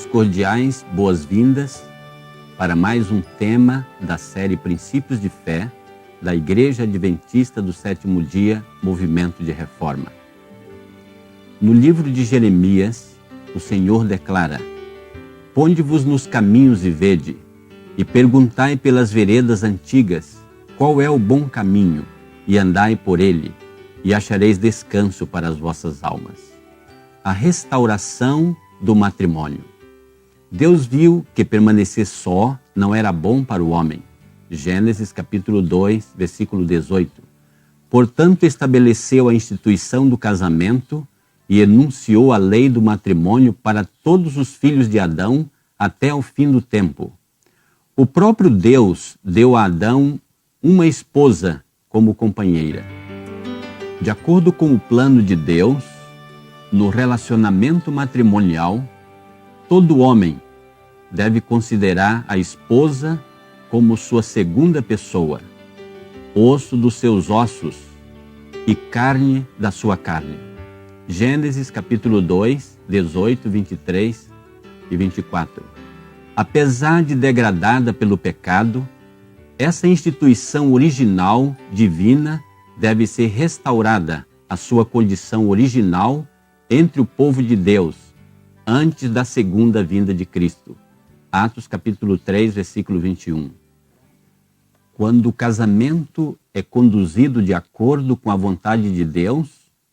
damos cordiais boas-vindas para mais um tema da série Princípios de Fé da Igreja Adventista do Sétimo Dia, Movimento de Reforma. No livro de Jeremias, o Senhor declara: Ponde-vos nos caminhos e vede, e perguntai pelas veredas antigas, qual é o bom caminho, e andai por ele, e achareis descanso para as vossas almas. A restauração do matrimônio. Deus viu que permanecer só não era bom para o homem. Gênesis capítulo 2, versículo 18. Portanto, estabeleceu a instituição do casamento e enunciou a lei do matrimônio para todos os filhos de Adão até o fim do tempo. O próprio Deus deu a Adão uma esposa como companheira. De acordo com o plano de Deus, no relacionamento matrimonial, todo homem deve considerar a esposa como sua segunda pessoa, osso dos seus ossos e carne da sua carne. Gênesis capítulo 2, 18, 23 e 24. Apesar de degradada pelo pecado, essa instituição original, divina, deve ser restaurada à sua condição original entre o povo de Deus, antes da segunda vinda de Cristo. Atos capítulo 3, versículo 21. Quando o casamento é conduzido de acordo com a vontade de Deus,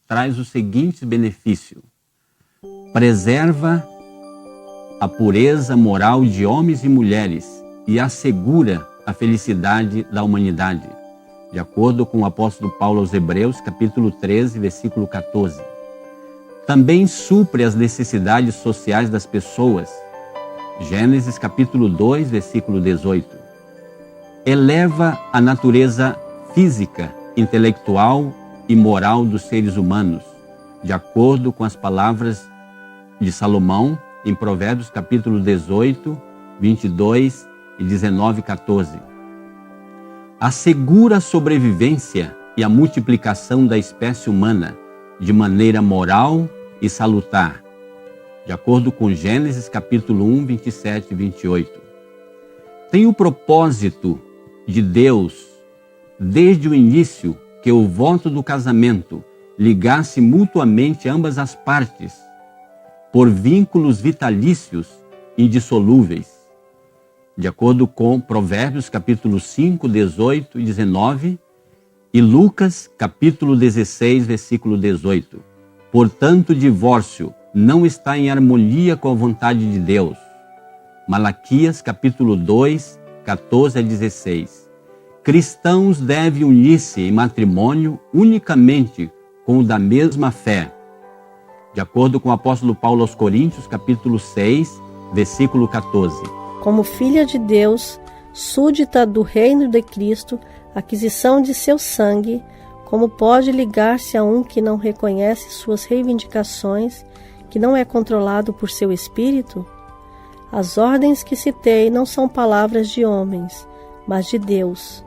traz o seguinte benefício: preserva a pureza moral de homens e mulheres e assegura a felicidade da humanidade, de acordo com o apóstolo Paulo aos Hebreus, capítulo 13, versículo 14. Também supre as necessidades sociais das pessoas, Gênesis capítulo 2, versículo 18. Eleva a natureza física, intelectual e moral dos seres humanos, de acordo com as palavras de Salomão em Provérbios capítulo 18, 22 e 19, 14. Assegura a sobrevivência e a multiplicação da espécie humana de maneira moral e salutar, de acordo com Gênesis capítulo 1, 27 e 28. Tem o propósito de Deus, desde o início, que o voto do casamento ligasse mutuamente ambas as partes, por vínculos vitalícios indissolúveis, de acordo com Provérbios capítulo 5, 18 e 19 e Lucas capítulo 16, versículo 18. Portanto, o divórcio não está em harmonia com a vontade de Deus. Malaquias capítulo 2, 14 a 16. Cristãos devem unir-se em matrimônio unicamente com o da mesma fé. De acordo com o apóstolo Paulo aos Coríntios, capítulo 6, versículo 14. Como filha de Deus, súdita do reino de Cristo, aquisição de seu sangue, como pode ligar-se a um que não reconhece suas reivindicações, que não é controlado por seu espírito? As ordens que citei não são palavras de homens, mas de Deus.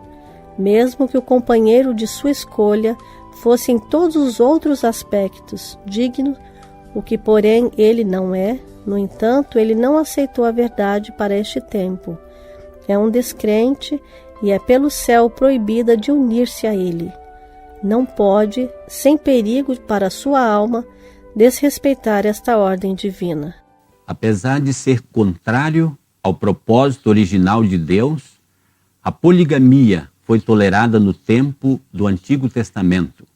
Mesmo que o companheiro de sua escolha fosse em todos os outros aspectos digno, o que porém ele não é, no entanto, ele não aceitou a verdade para este tempo. É um descrente e é pelo céu proibida de unir-se a ele. Não pode, sem perigo para sua alma, desrespeitar esta ordem divina. Apesar de ser contrário ao propósito original de Deus, a poligamia foi tolerada no tempo do Antigo Testamento.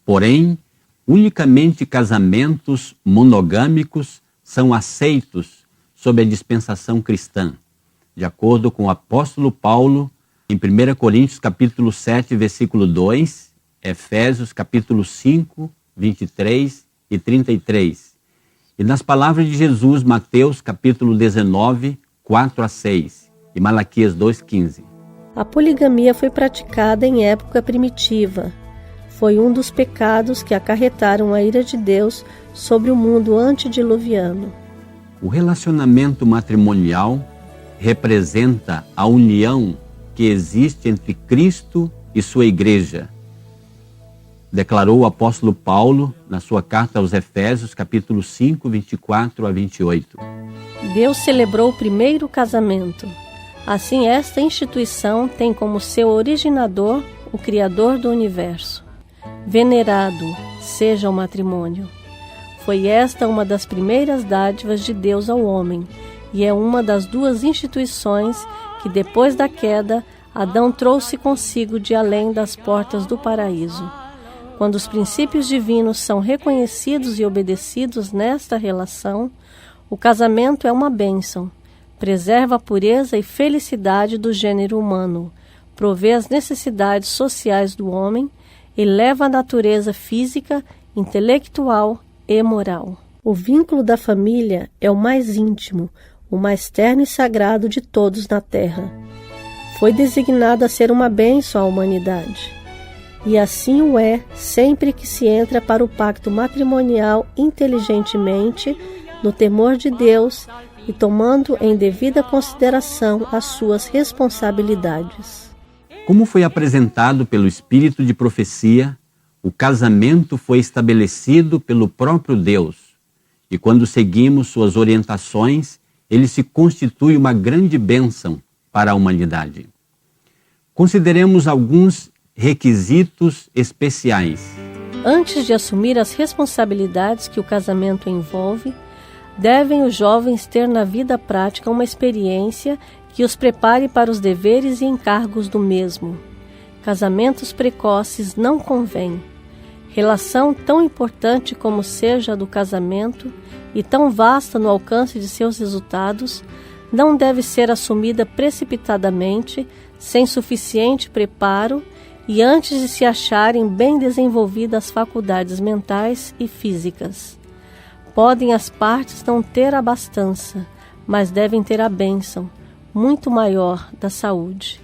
Porém, unicamente casamentos monogâmicos são aceitos sob a dispensação cristã, de acordo com o apóstolo Paulo em 1 Coríntios capítulo 7, versículo 2, Efésios capítulo 5, 23 e 33. E nas palavras de Jesus, Mateus capítulo 19, 4 a 6 e Malaquias 2, 15. A poligamia foi praticada em época primitiva. Foi um dos pecados que acarretaram a ira de Deus sobre o mundo antediluviano. O relacionamento matrimonial representa a união que existe entre Cristo e sua igreja, declarou o apóstolo Paulo na sua carta aos Efésios, capítulo 5, 24 a 28. Deus celebrou o primeiro casamento. Assim, esta instituição tem como seu originador o Criador do universo. Venerado seja o matrimônio. Foi esta uma das primeiras dádivas de Deus ao homem, e é uma das duas instituições que, depois da queda, Adão trouxe consigo de além das portas do paraíso. Quando os princípios divinos são reconhecidos e obedecidos nesta relação, o casamento é uma bênção, preserva a pureza e felicidade do gênero humano, provê as necessidades sociais do homem, eleva a natureza física, intelectual e moral. O vínculo da família é o mais íntimo, o mais terno e sagrado de todos na terra. Foi designado a ser uma bênção à humanidade. E assim o é sempre que se entra para o pacto matrimonial inteligentemente, no temor de Deus e tomando em devida consideração as suas responsabilidades. Como foi apresentado pelo Espírito de profecia, o casamento foi estabelecido pelo próprio Deus, e quando seguimos suas orientações, ele se constitui uma grande bênção para a humanidade. Consideremos alguns requisitos especiais. Antes de assumir as responsabilidades que o casamento envolve, devem os jovens ter na vida prática uma experiência que os prepare para os deveres e encargos do mesmo. Casamentos precoces não convêm. Relação tão importante como seja a do casamento e tão vasta no alcance de seus resultados, não deve ser assumida precipitadamente, sem suficiente preparo e antes de se acharem bem desenvolvidas as faculdades mentais e físicas. Podem as partes não ter a abastança, mas devem ter a bênção, muito maior, da saúde.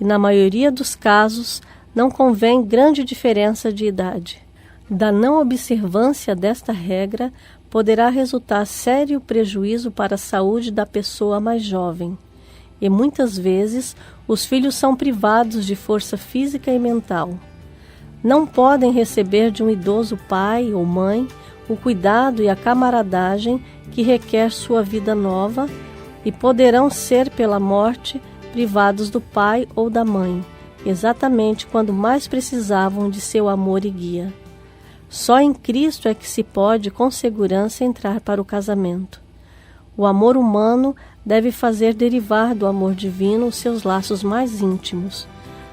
E na maioria dos casos, não convém grande diferença de idade. Da não observância desta regra, poderá resultar sério prejuízo para a saúde da pessoa mais jovem. E muitas vezes, os filhos são privados de força física e mental. Não podem receber de um idoso pai ou mãe o cuidado e a camaradagem que requer sua vida nova e poderão ser, pela morte, privados do pai ou da mãe, exatamente quando mais precisavam de seu amor e guia. Só em Cristo é que se pode, com segurança, entrar para o casamento. O amor humano deve fazer derivar do amor divino os seus laços mais íntimos.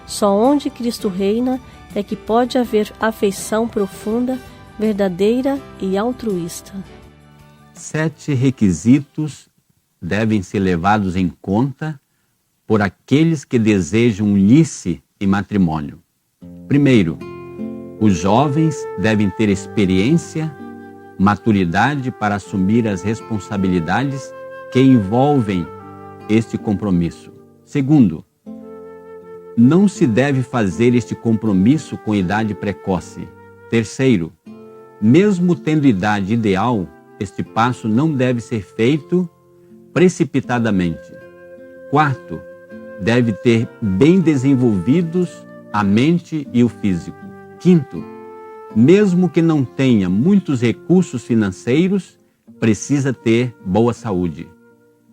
Só onde Cristo reina é que pode haver afeição profunda, verdadeira e altruísta. 7 requisitos devem ser levados em conta por aqueles que desejam unir-se em matrimônio. Primeiro, os jovens devem ter experiência, maturidade para assumir as responsabilidades que envolvem este compromisso. Segundo, não se deve fazer este compromisso com idade precoce. Terceiro, mesmo tendo idade ideal, este passo não deve ser feito precipitadamente. Quarto, deve ter bem desenvolvidos a mente e o físico. Quinto, mesmo que não tenha muitos recursos financeiros, precisa ter boa saúde.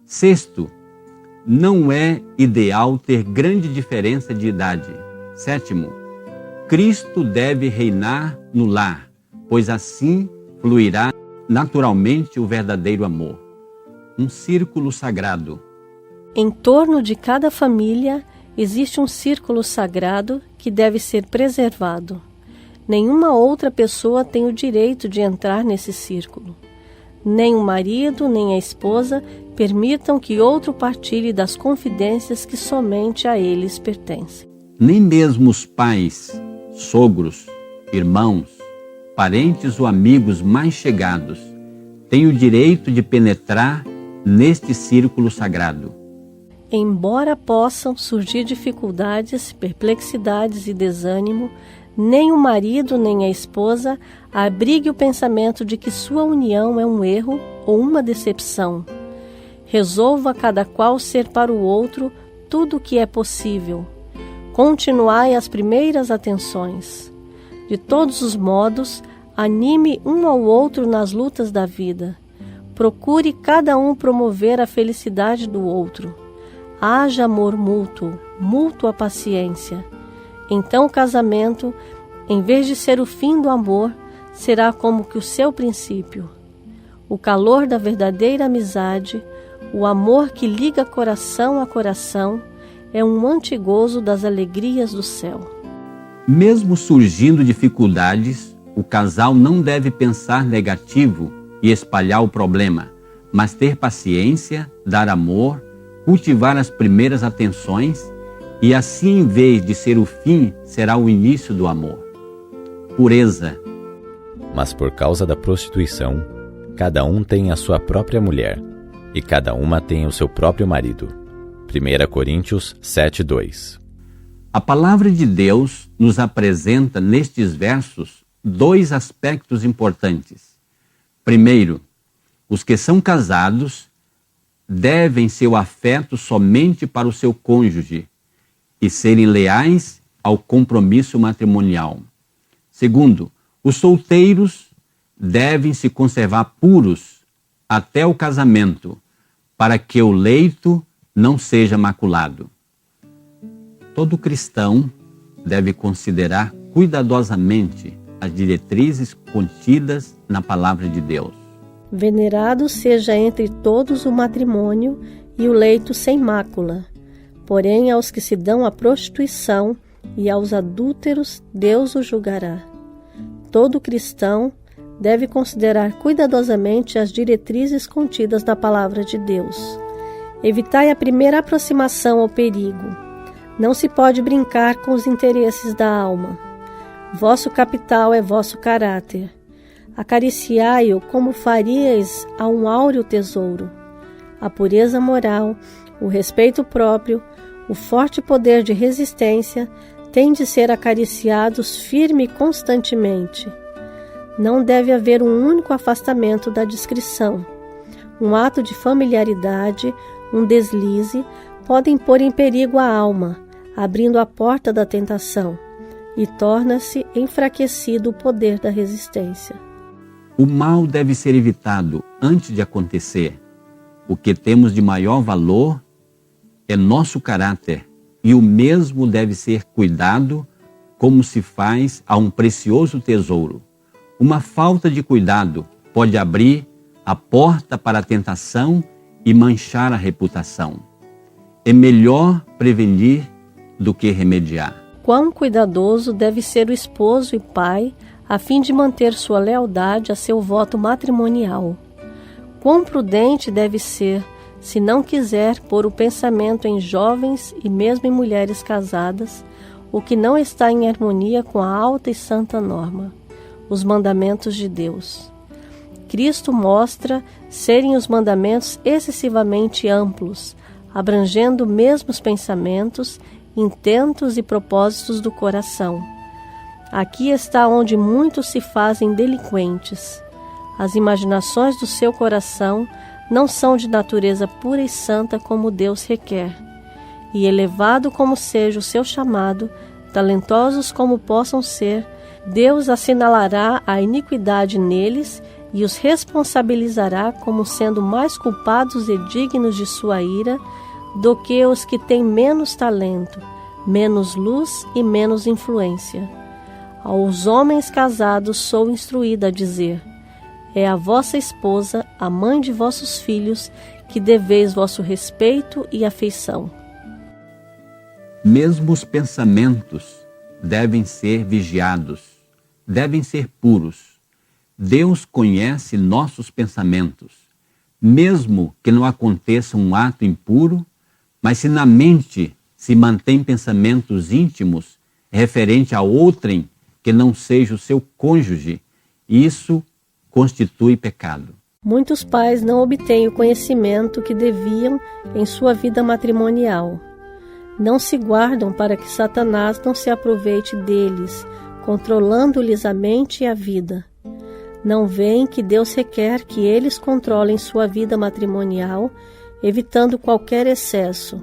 Sexto, não é ideal ter grande diferença de idade. Sétimo, Cristo deve reinar no lar, pois assim fluirá naturalmente o verdadeiro amor. Um círculo sagrado. Em torno de cada família existe um círculo sagrado que deve ser preservado. Nenhuma outra pessoa tem o direito de entrar nesse círculo. Nem o marido, nem a esposa permitam que outro partilhe das confidências que somente a eles pertencem. Nem mesmo os pais, sogros, irmãos, parentes ou amigos mais chegados têm o direito de penetrar neste círculo sagrado. Embora possam surgir dificuldades, perplexidades e desânimo, nem o marido nem a esposa abrigue o pensamento de que sua união é um erro ou uma decepção. Resolva cada qual ser para o outro tudo o que é possível. Continuai as primeiras atenções. De todos os modos, anime um ao outro nas lutas da vida. Procure cada um promover a felicidade do outro. Haja amor mútuo, mútua paciência. Então o casamento, em vez de ser o fim do amor, será como que o seu princípio. O calor da verdadeira amizade, o amor que liga coração a coração, é um antigozo das alegrias do céu. Mesmo surgindo dificuldades, o casal não deve pensar negativo e espalhar o problema, mas ter paciência, dar amor, cultivar as primeiras atenções e assim, em vez de ser o fim, será o início do amor. Pureza. Mas por causa da prostituição, cada um tem a sua própria mulher, e cada uma tem o seu próprio marido. 1 Coríntios 7:2. A palavra de Deus nos apresenta nestes versos dois aspectos importantes. Primeiro, os que são casados devem seu afeto somente para o seu cônjuge e serem leais ao compromisso matrimonial. Segundo, os solteiros devem se conservar puros até o casamento, para que o leito não seja maculado. Todo cristão deve considerar cuidadosamente as diretrizes contidas na palavra de Deus. Venerado seja entre todos o matrimônio e o leito sem mácula. Porém, aos que se dão à prostituição e aos adúlteros, Deus os julgará. Todo cristão deve considerar cuidadosamente as diretrizes contidas na palavra de Deus. Evitai a primeira aproximação ao perigo. Não se pode brincar com os interesses da alma. Vosso capital é vosso caráter. Acariciai-o como faríeis a um áureo tesouro. A pureza moral, o respeito próprio, o forte poder de resistência têm de ser acariciados firme e constantemente. Não deve haver um único afastamento da discrição. Um ato de familiaridade, um deslize, podem pôr em perigo a alma, abrindo a porta da tentação, e torna-se enfraquecido o poder da resistência. O mal deve ser evitado antes de acontecer. O que temos de maior valor é nosso caráter, e o mesmo deve ser cuidado como se faz a um precioso tesouro. Uma falta de cuidado pode abrir a porta para a tentação e manchar a reputação. É melhor prevenir do que remediar. Quão cuidadoso deve ser o esposo e pai a fim de manter sua lealdade a seu voto matrimonial. Quão prudente deve ser, se não quiser pôr o pensamento em jovens e mesmo em mulheres casadas, o que não está em harmonia com a alta e santa norma, os mandamentos de Deus. Cristo mostra serem os mandamentos excessivamente amplos, abrangendo mesmo os pensamentos, intentos e propósitos do coração. Aqui está onde muitos se fazem delinquentes. As imaginações do seu coração não são de natureza pura e santa como Deus requer. E elevado como seja o seu chamado, talentosos como possam ser, Deus assinalará a iniquidade neles e os responsabilizará como sendo mais culpados e dignos de sua ira do que os que têm menos talento, menos luz e menos influência. Aos homens casados sou instruída a dizer: é a vossa esposa, a mãe de vossos filhos, que deveis vosso respeito e afeição. Mesmo os pensamentos devem ser vigiados, devem ser puros. Deus conhece nossos pensamentos, mesmo que não aconteça um ato impuro, mas se na mente se mantém pensamentos íntimos referente a outrem que não seja o seu cônjuge, isso constitui pecado. Muitos pais não obtêm o conhecimento que deviam em sua vida matrimonial. Não se guardam para que Satanás não se aproveite deles, controlando-lhes a mente e a vida. Não veem que Deus requer que eles controlem sua vida matrimonial, evitando qualquer excesso.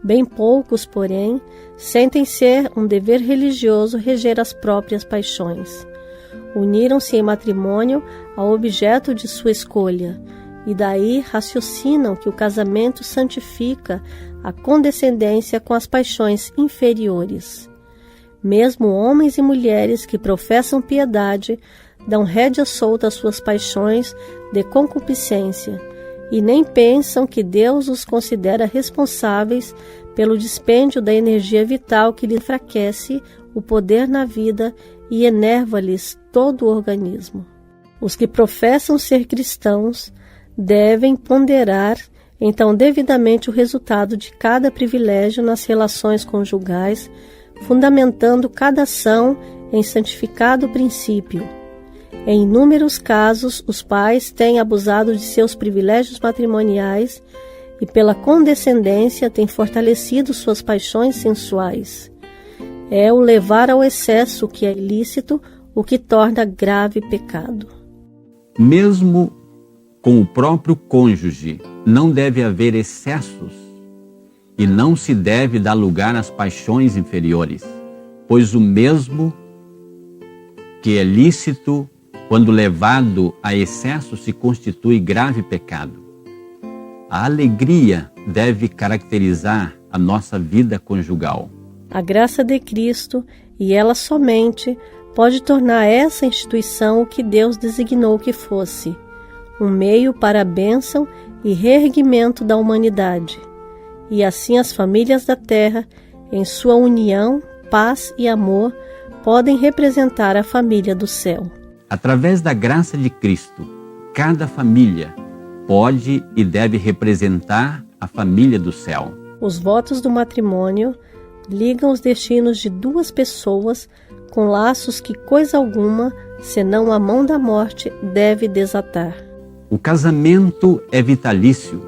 Bem poucos, porém, sentem ser um dever religioso reger as próprias paixões. Uniram-se em matrimônio ao objeto de sua escolha, e daí raciocinam que o casamento santifica a condescendência com as paixões inferiores. Mesmo homens e mulheres que professam piedade dão rédea solta às suas paixões de concupiscência e nem pensam que Deus os considera responsáveis pelo dispêndio da energia vital que lhes enfraquece o poder na vida e enerva-lhes todo o organismo. Os que professam ser cristãos devem ponderar, então, devidamente o resultado de cada privilégio nas relações conjugais, fundamentando cada ação em santificado princípio. Em inúmeros casos, os pais têm abusado de seus privilégios matrimoniais e, pela condescendência, têm fortalecido suas paixões sensuais. É o levar ao excesso que é ilícito, o que torna grave pecado. Mesmo com o próprio cônjuge, não deve haver excessos e não se deve dar lugar às paixões inferiores, pois o mesmo que é lícito, quando levado a excesso, se constitui grave pecado. A alegria deve caracterizar a nossa vida conjugal. A graça de Cristo, e ela somente, pode tornar essa instituição o que Deus designou que fosse, um meio para a bênção e reerguimento da humanidade. E assim as famílias da terra, em sua união, paz e amor, podem representar a família do céu. Através da graça de Cristo, cada família pode e deve representar a família do céu. Os votos do matrimônio ligam os destinos de duas pessoas com laços que coisa alguma, senão a mão da morte, deve desatar. O casamento é vitalício.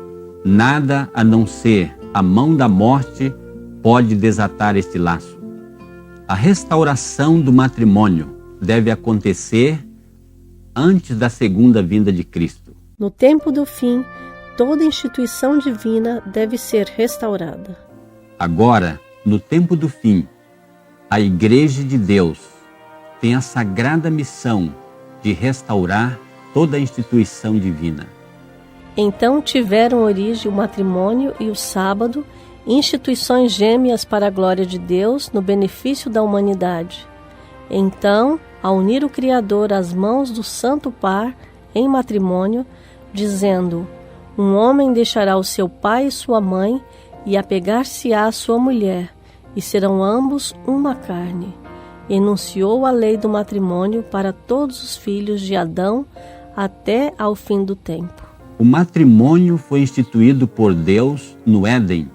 Nada a não ser a mão da morte pode desatar este laço. A restauração do matrimônio deve acontecer antes da segunda vinda de Cristo. No tempo do fim, toda instituição divina deve ser restaurada. Agora, no tempo do fim, a Igreja de Deus tem a sagrada missão de restaurar toda a instituição divina. Então tiveram origem o matrimônio e o sábado, instituições gêmeas para a glória de Deus, no benefício da humanidade. Então, ao unir o Criador às mãos do santo par em matrimônio, dizendo: um homem deixará o seu pai e sua mãe e apegar-se-á à sua mulher, e serão ambos uma carne. Enunciou a lei do matrimônio para todos os filhos de Adão até ao fim do tempo. O matrimônio foi instituído por Deus no Éden,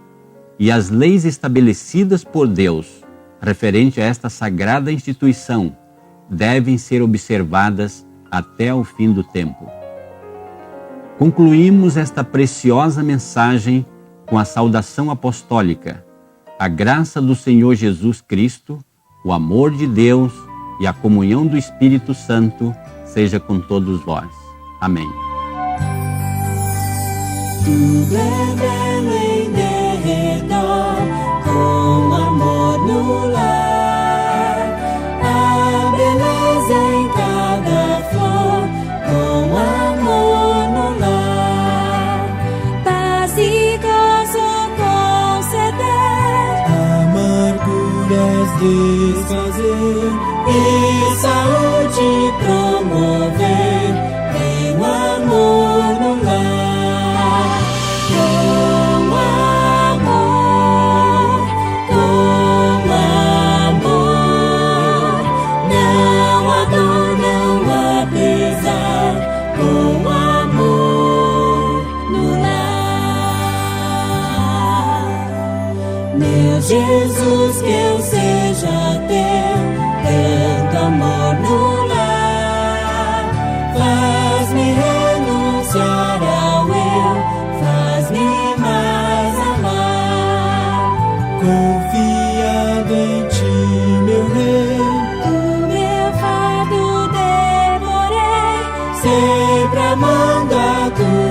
e as leis estabelecidas por Deus referente a esta sagrada instituição devem ser observadas até o fim do tempo. Concluímos esta preciosa mensagem com a saudação apostólica. A graça do Senhor Jesus Cristo, o amor de Deus e a comunhão do Espírito Santo seja com todos vós. Amém. Tudo é belo em derredor, com amor no lar. A beleza em cada flor, com amor no lar. Paz e gozo conceder, amarguras desfazer e saúde promover, em amor no lar. Jesus, que eu seja teu, tanto amor no lar. Faz-me renunciar ao eu, faz-me mais amar. Confiado em ti, meu rei, o meu fardo devorei, sempre amando a tua